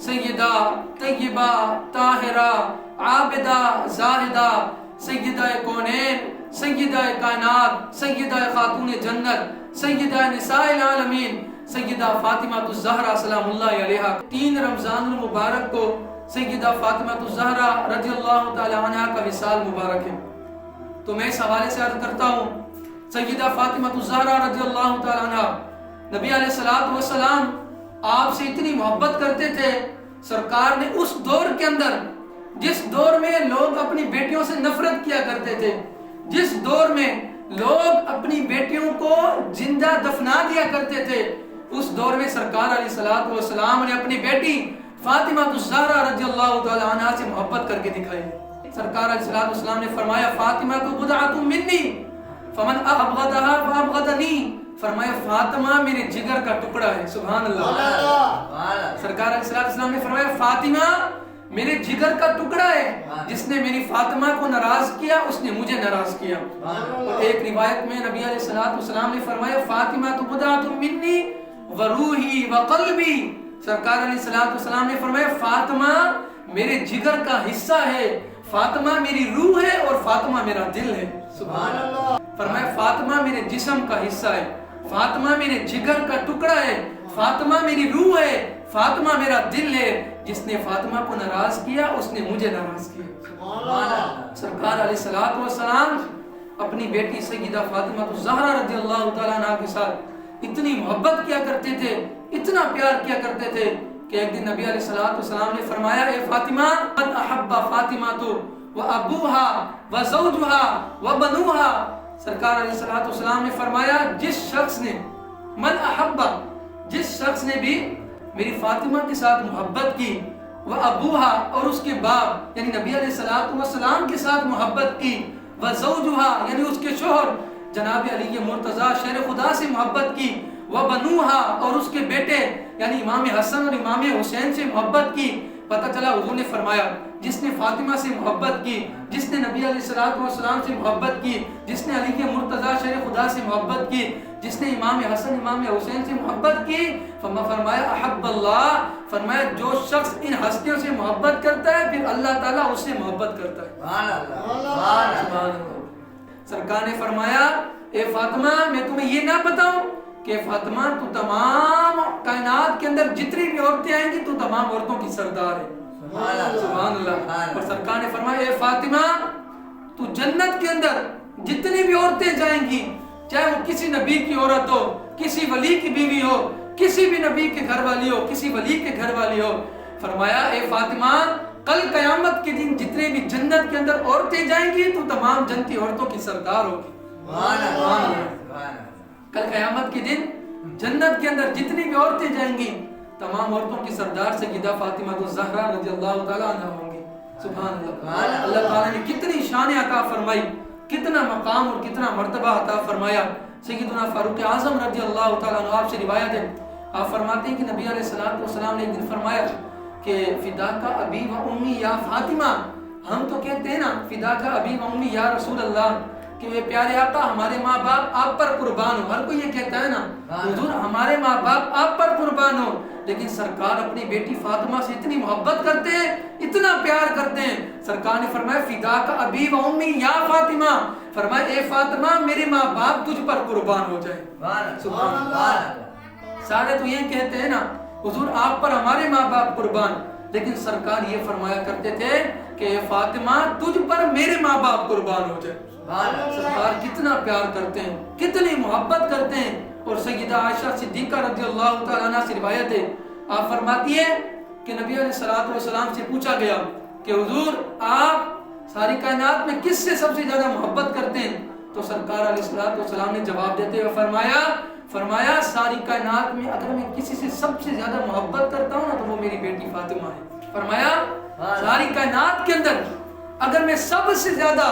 سیدہ طیبہ طاہرہ عابدہ زاہدہ سیدہ کونین سیدہ کائنات سیدہ خاتون جنت سیدہ نساء العالمین سیدہ فاطمہ الزہرا سلام اللہ علیہا 3 رمضان المبارک کو سیدہ فاطمہ الزہرا رضی اللہ تعالی عنہ کا وصال مبارک ہے. تو میں اس حوالے سے عرض کرتا ہوں سیدہ فاطمہ الزہرا رضی اللہ تعالی عنہ نبی علیہ الصلوۃ والسلام آپ سے اتنی محبت کرتے تھے. سرکار نے اس دور کے اندر جس دور میں لوگ اپنی بیٹیوں سے نفرت کیا کرتے تھے, جس دور میں لوگ اپنی بیٹیوں کو زندہ دفنا دیا کرتے تھے, اس دور میں سرکار علیہ الصلوۃ والسلام نے اپنی بیٹی فاطمہ الزہرا رضی اللہ تعالی عنہا سے محبت کر کے دکھائی. سرکار علیہ الصلوۃ والسلام نے فرمایا فاطمہ تو بضعۃ منی فمن ابغضها فابغضنی. فرمایا فاطمہ میرے جگر کا ٹکڑا ہے. سبحان اللہ. سرکار علیہ الصلوۃ والسلام نے فرمایا فاطمہ میرے جگر کا ٹکڑا ہے, جس نے میری فاطمہ کو ناراض کیا اس نے مجھے ناراض کیا. اور ایک روایت میں نبی علیہ الصلوۃ والسلام نے فرمایا فاطمہ تو بضعۃ منی وروحی وقلبی. سرکار علیہ الصلوۃ والسلام نے فرمایا فاطمہ میرے جگر کا حصہ ہے, فاطمہ میری روح ہے اور فاطمہ میرا دل ہے. سبحان اللہ. فرمایا فاطمہ میرے جسم کا حصہ ہے, فاطمہ میرے جگر کا ٹکڑا ہے, فاطمہ میری روح ہے, فاطمہ میرا دل ہے. جس نے فاطمہ کو ناراض کیا اس نے مجھے ناراض کیا. سرکار علیہ الصلوۃ والسلام اپنی بیٹی سیدہ فاطمہ الزہرا رضی اللہ تعالیٰ عنہ کے ساتھ اتنی محبت کیا کرتے تھے, اتنا پیار کیا کرتے تھے کہ ایک دن نبی علیہ الصلوۃ والسلام نے فرمایا اے فاطمہ من احب فاطمہ تو وابوها وزوجها وبنوها. سرکار علیہ الصلوۃ والسلام نے فرمایا جس شخص نے من احب, جس شخص نے بھی میری فاطمہ کے ساتھ محبت کی, وابوها اور اس کے باپ یعنی نبی علیہ الصلوۃ والسلام کے ساتھ محبت کی, وزوجها یعنی اس کے شوہر جناب علی مرتضیٰ شیر خدا سے محبت کی, وبنوها اور اس کے بیٹے یعنی امام حسن اور امام حسین سے محبت کی. پتہ چلا حضور نے فرمایا جس نے فاطمہ سے محبت کی, جس نے نبی علیہ الصلوۃ والسلام سے محبت کی, جس نے علی مرتضیٰ شیر خدا سے محبت کی, جس نے امام حسن امام حسین سے محبت کی, فرمایا احب اللہ. فرمایا جو شخص ان ہستیوں سے محبت کرتا ہے پھر اللہ تعالیٰ اس سے محبت کرتا ہے. سبحان اللہ. سرکار نے فرمایا اے فاطمہ میں تمہیں یہ نہ بتاؤں کہ فاطمہ تو تمام کائنات کے اندر جتنی بھی عورتیں آئیں گی تو تمام عورتوں کی سردار ہے. سبحان اللہ. اور سرکار نے فرمایا اے فاطمہ تو جنت کے اندر جتنی بھی عورتیں جائیں گی, چاہے وہ کسی نبی کی عورت ہو, کسی ولی کی بیوی ہو, کسی بھی نبی کے گھر والی ہو, کسی ولی کے گھر والی ہو, فرمایا اے فاطمہ کل قیامت کے دن جتنے بھی جنت کے اندر عورتیں جائیں گی تو تمام جنتی عورتوں کی سردار ہوگی. کل قیامت کے دن جنت کے اندر جتنی بھی عورتیں جائیں گی تمام عورتوں کی سردار سیدہ فاطمہ الزہرا رضی اللہ تعالیٰ عنہ ہوں گی. سبحان اللہ. اللہ تعالیٰ نے کتنی شان عطا فرمائی, کتنا مقام اور کتنا مرتبہ عطا فرمایا. سیدنا فاروق اعظم رضی اللہ تعالیٰ عنہ آپ سے روایت ہے, آپ فرماتے ہیں کہ نبی علیہ الصلوۃ والسلام نے ایک دن فرمایا کہ فداک ابی و امی یا فاطمہ. ہم تو کہتے ہیں نا فداک ابی و امی یا رسول اللہ کہ اے پیارے آقا ہمارے ماں باپ آپ پر قربان ہو. ہر کوئی یہ کہتا ہے نا حضور ہمارے ماں باپ آپ پر قربان ہو, لیکن سرکار اپنی بیٹی فاطمہ سے اتنی محبت کرتے ہیں, اتنا پیار کرتے ہیں. سرکار نے فرمایا فداک ابی و امی یا فاطمہ. فرمایا اے فاطمہ میرے ماں باپ تجھ پر قربان ہو جائے. سبحان اللہ. سارے تو یہ کہتے ہیں نا حضور آپ پر ہمارے ماں باپ قربان, لیکن سرکار یہ فرمایا کرتے تھے کہ اے فاطمہ تجھ پر میرے ماں باپ قربان ہو جائے. سرکار کتنا پیار کرتے ہیں, کتنی محبت کرتے ہیں. اور سیدہ عائشہ صدیقہ رضی اللہ تعالیٰ عنہ سے روایت ہے, آپ فرماتی ہے کہ نبی علیہ الصلوۃ والسلام سے پوچھا گیا کہ حضور آپ ساری کائنات میں کس سے سب سے زیادہ محبت کرتے ہیں؟ تو سرکار علیہ الصلوۃ والسلام نے جواب دیتے ہوئے فرمایا ساری کائنات میں اگر میں کسی سے سب سے زیادہ محبت کرتا ہوں نا تو وہ میری بیٹی فاطمہ ہے. فرمایا ساری کائنات کے اندر اگر میں سب سے زیادہ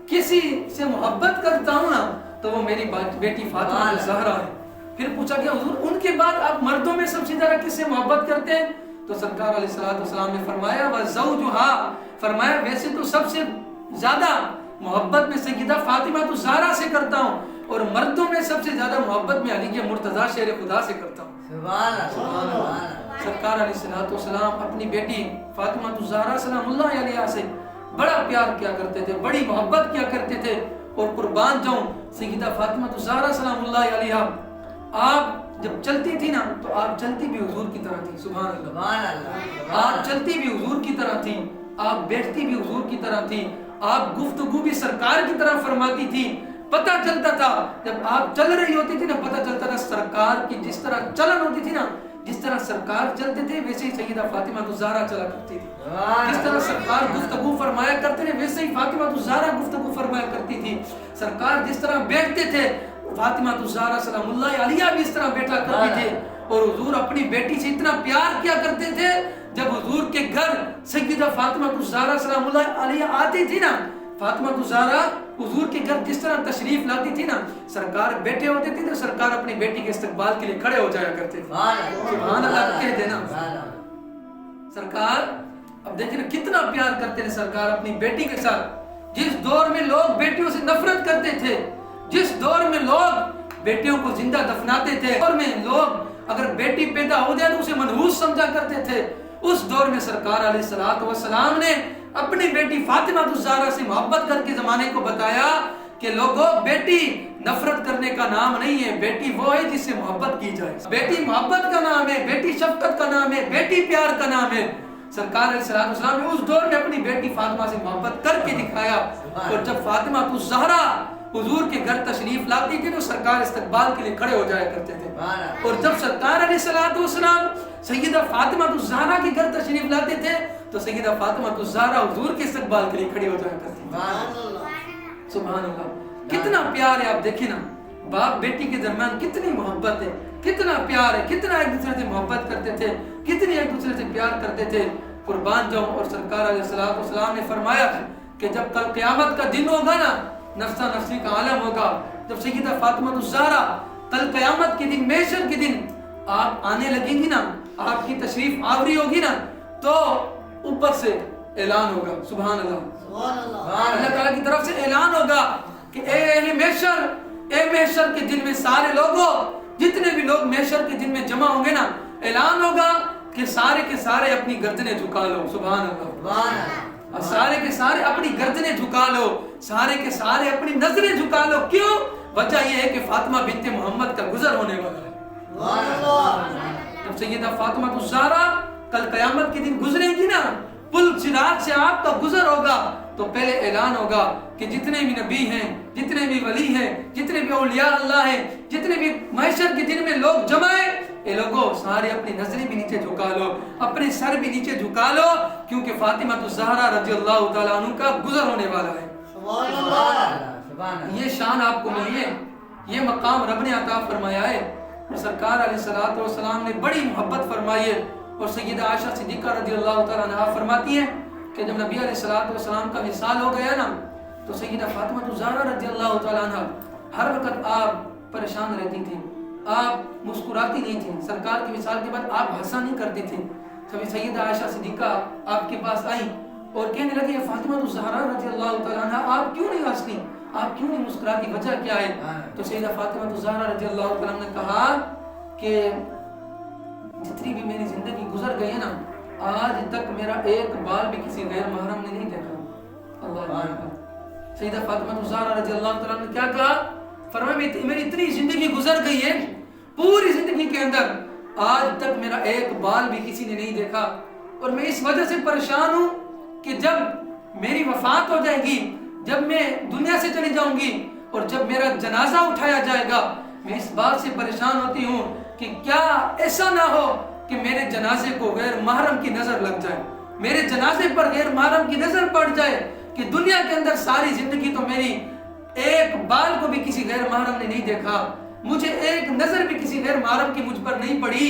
کسی سے محبت کرتا ہوں نا تو وہ میری بیٹی فاطمہ الزہرا ہے. پھر پوچھا کہ حضور ان کے بعد آپ مردوں میں سب سے زیادہ کس سے محبت کرتے ہیں؟ تو سرکار علیہ الصلوۃ والسلام نے فرمایا وزوجها. فرمایا ویسے تو سب سے زیادہ محبت میں سیدہ فاطمہ الزہرا سے کرتا ہوں, اور مردوں میں سب سے زیادہ محبت میں علی مرتضیٰ شیر خدا سے کرتا ہوں. سبحان اللہ. سرکار علیہ السلام اپنی بیٹی فاطمہ الزہرا سلام اللہ علیہا سے بڑا پیار کیا کرتے تھے، بڑی محبت کیا کرتے تھے. اور قربان جاؤں سیدہ فاطمہ الزہرا سلام اللہ علیہا، آپ جب چلتی تھی نا تو آپ چلتی بھی حضور کی طرح تھی. سبحان اللہ. آپ چلتی بھی حضور کی طرح تھی، آپ بیٹھتی بھی حضور کی طرح تھی، آپ گفتگو بھی سرکار کی طرح فرماتی تھی. پتہ چلتا تھا جب آپ چل رہی ہوتی تھی نا، پتہ چلتا تھا سرکار کی جس طرح چلن ہوتی تھی نا، جس طرح سرکار چلتے تھے ویسے ہی سیدہ فاطمہ الزہرا چلا کرتی تھی. جس طرح سرکار گفتگو فرمایا کرتے تھے ویسے ہی فاطمہ الزہرا گفتگو فرمایا کرتی تھی. سرکار جس طرح بیٹھتے تھے فاطمہ الزہرا سلام اللہ علیہا بھی اس طرح بیٹھا کرتی تھے. اور حضور اپنی بیٹی سے اتنا پیار کیا کرتے تھے، جب حضور کے گھر سیدہ فاطمہ الزہرا سلام اللہ علیہا آتی تھی نا، فاطمہ الزہرا حضور کے گھر جس طرح تشریف لاتی تھی نا، سرکار بیٹھے ہوتے تھے تو سرکار اپنی بیٹی کے استقبال کے لیے کھڑے ہو جایا کرتے تھے. سبحان اللہ کہہ دینا. سرکار اب دیکھیں نا کتنا پیار کرتے تھے سرکار اپنی بیٹی کے ساتھ. جس دور میں لوگ بیٹیوں سے نفرت کرتے تھے، جس دور میں لوگ بیٹیوں کو زندہ دفناتے تھے، دور میں لوگ اگر بیٹی پیدا ہو جائے تو اسے منحوس سمجھا کرتے تھے، اس دور میں سرکار علیہ السلام نے اپنی بیٹی فاطمہ الزہرا سے محبت کر کے زمانے کو بتایا کہ لوگوں بیٹی نفرت کرنے کا نام نہیں ہے، بیٹی وہ ہے جس سے محبت کی جائے. بیٹی محبت کا نام ہے، بیٹی شفقت کا نام ہے، بیٹی پیار کا نام ہے. سرکار علیہ السلام نے اس دور میں اپنی بیٹی فاطمہ سے محبت کر کے دکھایا. اور جب فاطمہ الزہرا حضور کے گھر تشریف لاتی تھی تو سرکار استقبال کے لیے کھڑے ہو جایا کرتے تھے. اور جب سرکار علیہ السلام سیدہ فاطمہ الزہرا کے گھر تشریف لاتے تھے تو سیدہ فاطمہ الزہرا حضور کے استقبال کے لیے کھڑی ہو جایا کرتی تھی. سبحان اللہ. کتنا پیار ہے. آپ دیکھیں نا باپ بیٹی کے درمیان کتنی محبت ہے، کتنا پیار ہے، کتنا ایک دوسرے سے محبت کرتے تھے، کتنی ایک دوسرے سے پیار کرتے تھے. قربان جاؤں. اور سرکار علیہ السلام نے فرمایا کہ جب کل قیامت کا دن ہوگا نا، نفسا نفسی کا عالم ہوگا، جب سیدہ فاطمہ الزہرا کل قیامت کے دن، محشر کے دن آپ آنے لگیں گی نا، آپ کی تشریف آوری ہوگی نا، تو اوپر سے اعلان ہوگا. سبحان اللہ. اللہ تعالیٰ کی طرف سے اعلان ہوگا کہ اے محشر، اے محشر کے دن میں سارے لوگوں، جتنے بھی لوگ محشر کے دن میں جمع ہوں گے نا، اعلان ہوگا کہ سارے کے سارے اپنی گردنیں جھکا لو. سبحان اللہ. سارے کے سارے اپنی گردنیں جھکا لو، سارے کے سارے اپنی نظریں جھکا لو. کیوں؟ وجہ یہ ہے کہ فاطمہ بنت محمد کا گزر ہونے والا ہے. جب سیدہ فاطمہ الزہرا کل قیامت کے دن گزرے گی نا، پل صراط سے آپ کا گزر ہوگا تو پہلے اعلان ہوگا کہ جتنے بھی نبی ہیں، جتنے بھی ولی ہیں، جتنے بھی اولیاء اللہ ہیں، جتنے بھی محشر کے دن میں لوگ جمع ہیں، اے لوگوں سارے اپنی نظریں بھی نیچے جھکا لو، اپنے سر بھی نیچے جھکا لو، کیونکہ فاطمہ الزہرا رضی اللہ تعالیٰ عنہ کا گزر ہونے والا ہے. یہ شان آپ کو ملی ہے، یہ مقام رب نے عطا فرمایا ہے. اور سرکار علیہ السلام نے بڑی محبت فرمائی ہے. اور سیدہ عائشہ صدیقہ رضی اللہ تعالیٰ عنہا فرماتی ہیں کہ جب نبی علیہ السلام کا وصال ہو گیا نا، تو سیدہ فاطمہ الزہرا رضی اللہ تعالیٰ عنہا ہر وقت آپ پریشان رہتی تھی، آپ مسکراتی نہیں تھی. سرکار کے وصال کے بعد آپ ہنسا نہیں کرتی تھی. کبھی سیدہ عائشہ صدیقہ آپ کے پاس آئی اور کہنے لگی فاطمہ الزہرا رضی اللہ تعالیٰ عنہا آپ کیوں نہیں ہنستی، آپ کیوں نہیں مسکراتی، وجہ کیا ہے؟ تو سیدہ فاطمہ الزہرا رضی اللہ تعالیٰ عنہ نے کہا کہ جتنی بھی میری زندگی گزر گئی ہے نا، آج تک میرا ایک بال بھی کسی غیر محرم نے نہیں دیکھا. اللہ اکبر. سیدہ فاطمہ الزہرا رضی اللہ تعالیٰ نے کیا کہا؟ فرمایا میری اتنی زندگی گزر گئی ہے، پوری زندگی کے اندر آج تک میرا ایک بال بھی کسی نے نہیں دیکھا. اور میں اس وجہ سے پریشان ہوں کہ جب میری وفات ہو جائے گی، جب میں دنیا سے چلی جاؤں گی اور جب میرا جنازہ اٹھایا جائے گا، میں اس بات سے پریشان ہوتی ہوں کہ کیا ایسا نہ ہو کہ میرے جنازے کو غیر محرم کی نظر لگ جائے، میرے جنازے پر غیر محرم کی نظر پڑ جائے کہ دنیا کے اندر ساری زندگی تو میری ایک بال کو بھی کسی غیر محرم نے نہیں دیکھا، مجھے ایک نظر بھی کسی غیر محرم کی مجھ پر نہیں پڑی.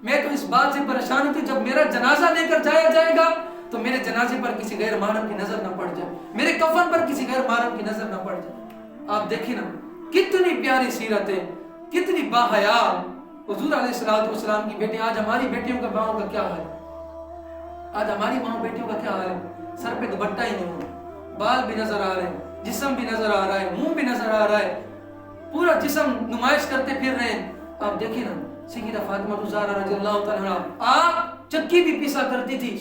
میں تو اس بات سے پریشان ہوتی جب میرا جنازہ لے کر جایا جائے گا تو میرے جنازے پر کسی غیر محرم کی نظر نہ پڑ جائے، میرے کفن پر کسی غیر محرم کی نظر نہ پڑ جائے. آپ دیکھیں نا کتنی پیاری سیرت ہے، کتنی باحیا حضور علیہ السلام کی بیٹی. آج ہماری بیٹیوں کا ماؤں کا کیا حال ہے؟ آج ہماری ماؤں بیٹیوں کا کیا حال ہے؟ سر پہ دوپٹہ ہی نہیں ہو، بال بھی نظر آ رہے ہیں، جسم بھی نظر آ رہا ہے، منہ بھی نظر آ رہا ہے، پورا جسم نمائش کرتے پھر رہے ہیں. آپ دیکھیں نا سیدہ فاطمہ زہرا رضی اللہ تعالیٰ عنہ، آپ چکی بھی پیسا کرتی تھی،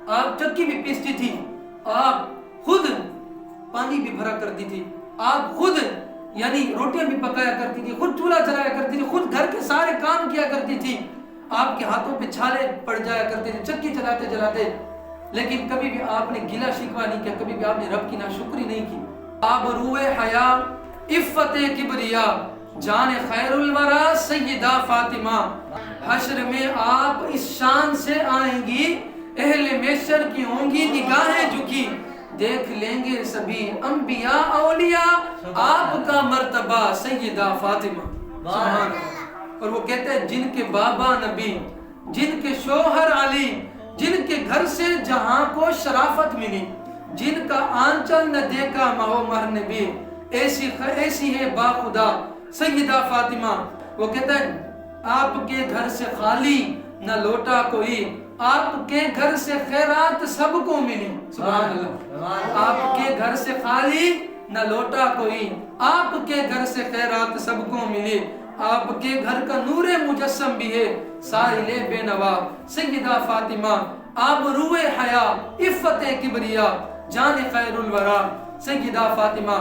آپ چکی بھی پیستی تھی، آپ خود پانی بھی بھرا کرتی تھی، آپ خود یعنی روٹیاں بھی پکایا کرتی تھی، خود چولہا چلایا کرتی تھی، خود گھر کے سارے کام کیا کرتی تھی، آپ کے ہاتھوں پہ چھالے پڑ جایا کرتے تھے چکی چلاتے چلاتے، لیکن کبھی بھی آپ نے گلہ شکوہ نہیں کیا، کبھی بھی آپ نے رب کی ناشکری نہیں کی۔ آبرو حیا، عفت کبریا، جان خیر الورا سیدہ فاطمہ، حشر میں آپ اس شان سے آئیں گی، اہل محشر کی ہوں گی نگاہیں جھکی، دیکھ لیں گے سبھی انبیاء اولیاء آپ کا مرتبہ سیدہ فاطمہ۔ سبحان اللہ۔ اور وہ کہتے ہیں جن کے بابا نبی، جن کے شوہر علی، جن کے گھر سے جہاں کو شرافت ملی، جن کا آنچل نہ دیکھا ماہ مہر نبی، ایسی ہے با خدا سیدہ فاطمہ۔ وہ کہتا ہے آپ کے گھر سے خالی نہ لوٹا کوئی، آپ کے گھر سے خیرات سب کو ملی۔ سبحان اللہ۔ آپ کے گھر سے خالی نہ لوٹا کوئی، آپ کے گھر سے خیرات سب کو ملی، آپ کے گھر کا نور مجسم بھی ہے ساحل بے نوا سیدہ فاطمہ۔ آپ روح حیا، عفت کبریا، جان خیر الورا سیدہ فاطمہ۔